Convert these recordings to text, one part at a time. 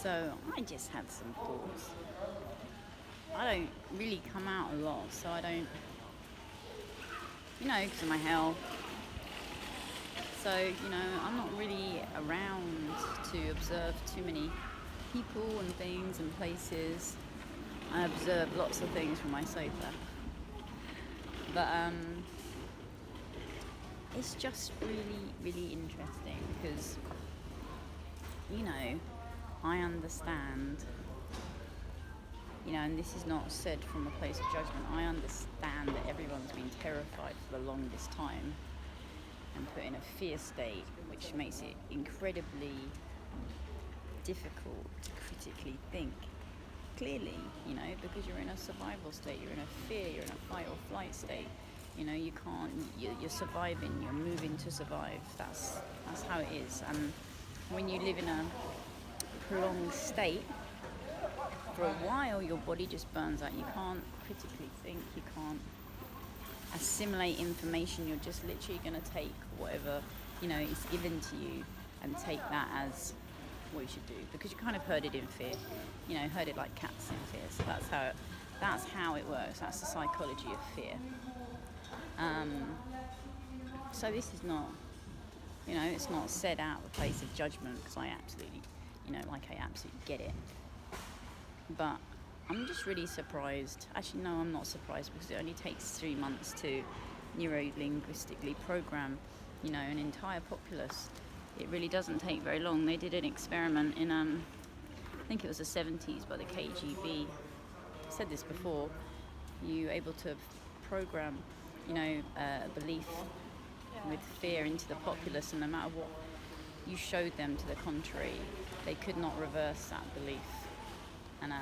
So I just had some thoughts. I don't really come out a lot, so I don't, because of my health. So, I'm not really around to observe too many people and things and places. I observe lots of things from my sofa. But it's just really, really interesting because, I understand, and this is not said from a place of judgment. I understand that everyone's been terrified for the longest time and put in a fear state, which makes it incredibly difficult to critically think clearly, because you're in a survival state, you're in a fear, you're in a fight or flight state. You can't, you're surviving, you're moving to survive. That's how it is. And when you live in a prolonged state, for a while your body just burns out. You can't critically think, you can't assimilate information. You're just literally going to take whatever is given to you and take that as what you should do, because you kind of heard it in fear, heard it like cats in fear. So that's how it works. That's the psychology of fear. So this is not, it's not said out of a place of judgment, because I absolutely, I absolutely get it. But I'm just really surprised. Actually, no, I'm not surprised, because it only takes 3 months to neuro-linguistically program, an entire populace. It really doesn't take very long. They did an experiment in, I think it was the 70s by the KGB. I've said this before. You're able to program, a belief with fear into the populace, and no matter what you showed them to the contrary, they could not reverse that belief. And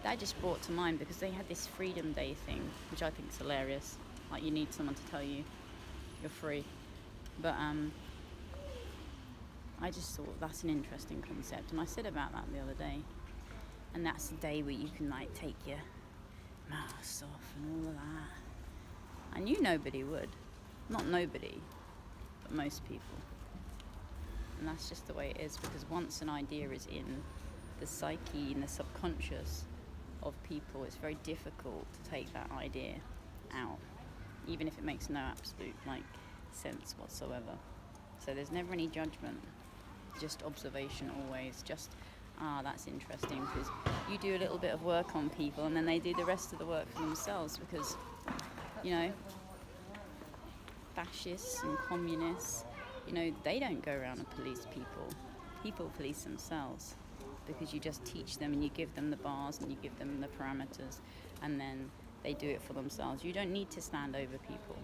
that just brought to mind, because they had this Freedom Day thing, which I think is hilarious. Like, you need someone to tell you you're free. But I just thought that's an interesting concept, and I said about that the other day. And that's the day where you can take your mask off and all of that. I knew nobody would. Not nobody, but most people. And that's just the way it is, because once an idea is in the psyche and the subconscious of people, it's very difficult to take that idea out, even if it makes no absolute sense whatsoever. So there's never any judgment, just observation always. Just that's interesting, because you do a little bit of work on people and then they do the rest of the work for themselves, because fascists and communists, they don't go around and police people. People police themselves, because you just teach them and you give them the bars and you give them the parameters, and then they do it for themselves. You don't need to stand over people.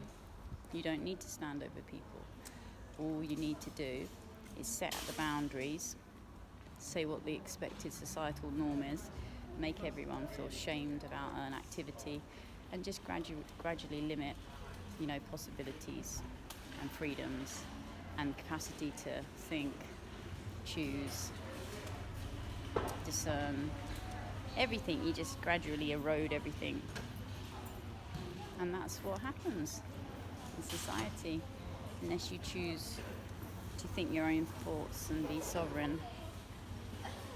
All you need to do is set the boundaries, say what the expected societal norm is, make everyone feel shamed about an activity, and just gradually limit, possibilities and freedoms and capacity to think, choose, discern, everything. You just gradually erode everything, and that's what happens in society, unless you choose to think your own thoughts and be sovereign,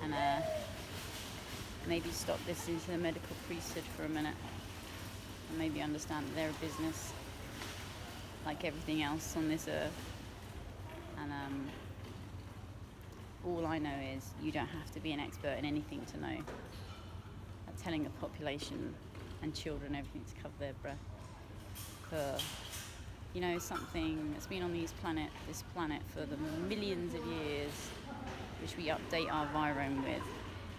and maybe stop listening to the medical priesthood for a minute, and maybe understand that they're a business like everything else on this earth. And all I know is you don't have to be an expert in anything to know that telling a population and children everything to cover their breath for something that's been on this planet for the millions of years, which we update our virome with,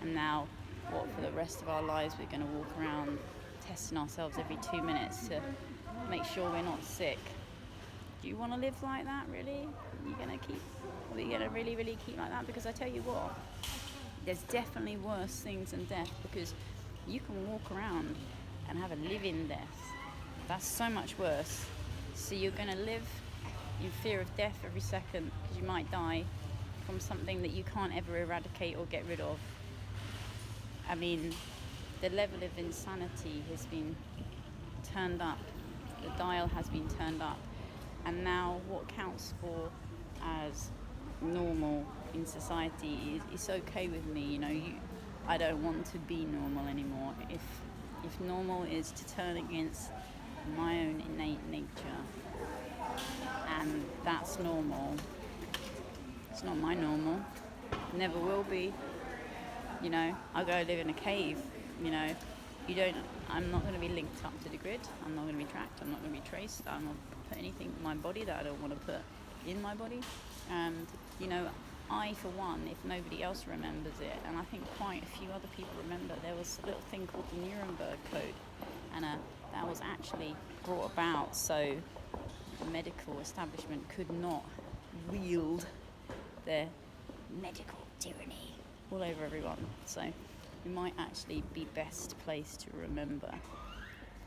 and now for the rest of our lives we're going to walk around testing ourselves every 2 minutes to make sure we're not sick. Do you want to live like that, really? Are you going to really, really keep like that? Because I tell you what, there's definitely worse things than death, because you can walk around and have a live-in death. That's so much worse. So you're going to live in fear of death every second, because you might die from something that you can't ever eradicate or get rid of. I mean, the level of insanity has been turned up. The dial has been turned up. And now what counts for as normal in society is okay with me. You know, I don't want to be normal anymore. If normal is to turn against my own innate nature, and that's normal, it's not my normal. Never will be. You know, I'll go live in a cave. You know, I'm not going to be linked up to the grid. I'm not going to be tracked. I'm not going to be traced. I'm not put anything in my body that I don't want to put in my body. And, you know, I, for one, if nobody else remembers it, and I think quite a few other people remember, there was a little thing called the Nuremberg Code, and that was actually brought about so the medical establishment could not wield their medical tyranny all over everyone. So we might actually be best placed to remember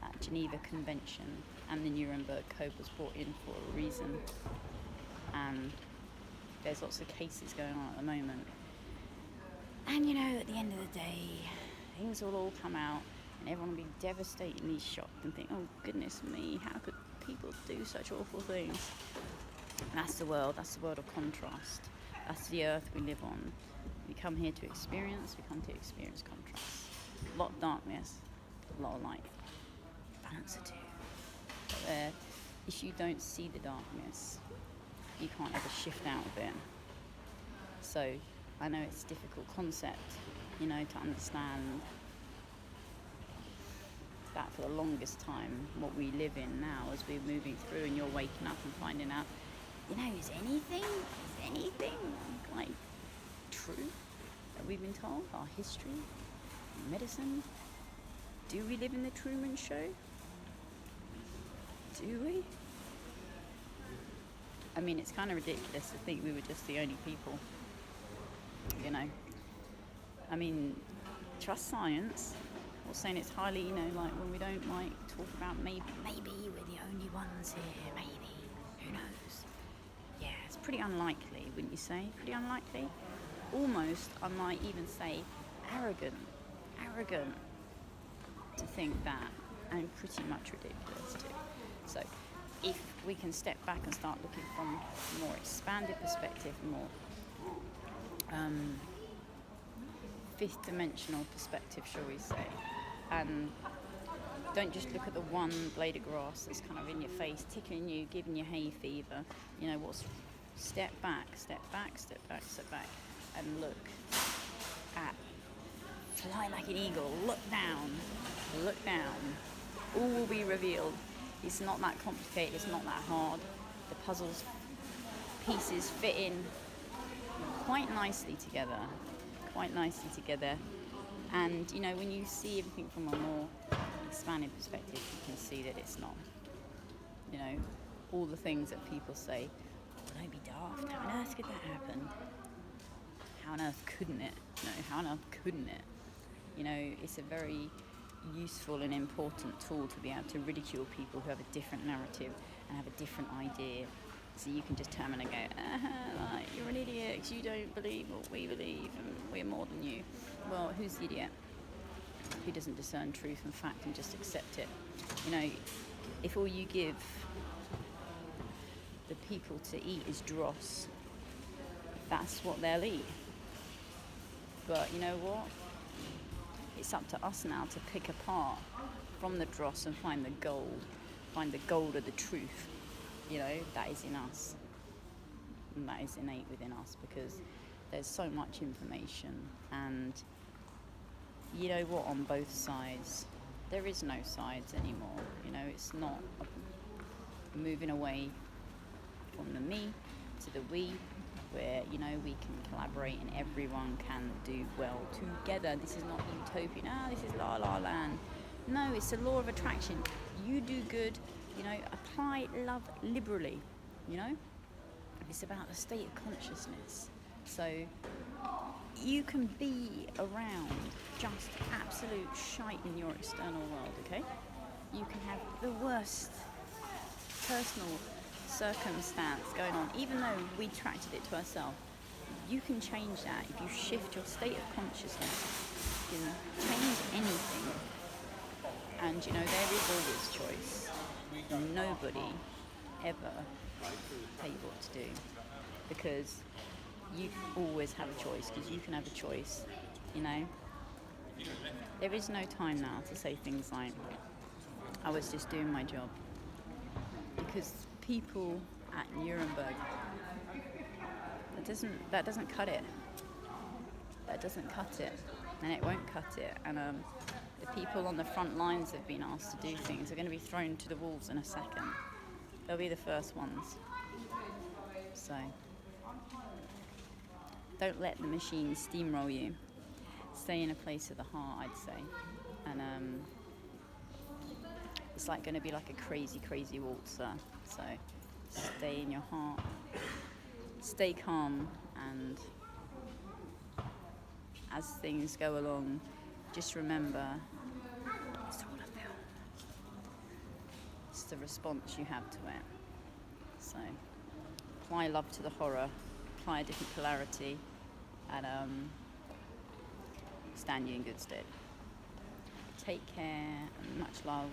that Geneva Convention and the Nuremberg Code was brought in for a reason. And there's lots of cases going on at the moment. And you know, at the end of the day, things will all come out and everyone will be devastatedly shocked and think, oh goodness me, how could people do such awful things? And that's the world of contrast. That's the earth we live on. We come here to experience, contrast. A lot of darkness, a lot of light. Balance the two. But if you don't see the darkness, you can't ever shift out of it. So I know it's a difficult concept, you know, to understand that for the longest time, what we live in now as we're moving through and you're waking up and finding out, you know, is anything like true that we've been told? Our history, medicine? Do we live in the Truman Show? Do we? I mean, it's kind of ridiculous to think we were just the only people, you know. I mean, trust science. Or saying it's highly, you know, like when we don't like talk about maybe we're the only ones here, maybe, who knows? Yeah, it's pretty unlikely, wouldn't you say? Pretty unlikely. Almost, I might even say, arrogant to think that, and pretty much ridiculous too. So, if we can step back and start looking from a more expanded perspective, more fifth dimensional perspective, shall we say, and don't just look at the one blade of grass that's kind of in your face, tickling you, giving you hay fever. You know, step back, and look at, fly like an eagle, look down, all will be revealed. It's not that complicated, it's not that hard. The puzzle's pieces fit in quite nicely together. And, you know, when you see everything from a more expanded perspective, you can see that it's not, you know, all the things that people say, oh, don't be daft, how on earth could that happen? How on earth couldn't it? No, how on earth couldn't it? You know, it's a very useful and important tool to be able to ridicule people who have a different narrative and have a different idea. So you can just turn and go, like, you're an idiot because you don't believe what we believe and we're more than you. Well, who's the idiot? Who doesn't discern truth and fact and just accept it? You know, if all you give the people to eat is dross, that's what they'll eat. But you know what? It's up to us now to pick apart from the dross and find the gold of the truth. You know, that is in us. And that is innate within us because there's so much information. And you know what, on both sides, there is no sides anymore. You know, it's not moving away from the me to the we, where, you know, we can collaborate and everyone can do well together. This is not utopian. This is la la land. No, it's the law of attraction. You do good, you know, apply love liberally, you know. It's about the state of consciousness. So you can be around just absolute shite in your external world, okay? You can have the worst personal circumstance going on, even though we attracted it to ourselves. You can change that if you shift your state of consciousness. You can change anything. And you know, there is always choice. Nobody ever tell you what to do, because you always have a choice, because you can have a choice, you know. There is no time now to say things like, I was just doing my job, because people at Nuremberg, that doesn't cut it. That doesn't cut it, and it won't cut it. And the people on the front lines have been asked to do things are going to be thrown to the wolves in a second. They'll be the first ones. So don't let the machine steamroll you. Stay in a place of the heart, I'd say. And it's like going to be like a crazy, crazy waltzer. So stay in your heart. Stay calm, and as things go along, just remember, it's all a film. It's the response you have to it. So apply love to the horror, apply a different polarity, and stand you in good stead. Take care, and much love,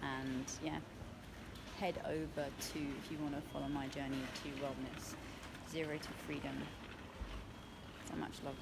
and yeah, head over to, if you want to follow my journey to wellness, 0 to freedom. So much love.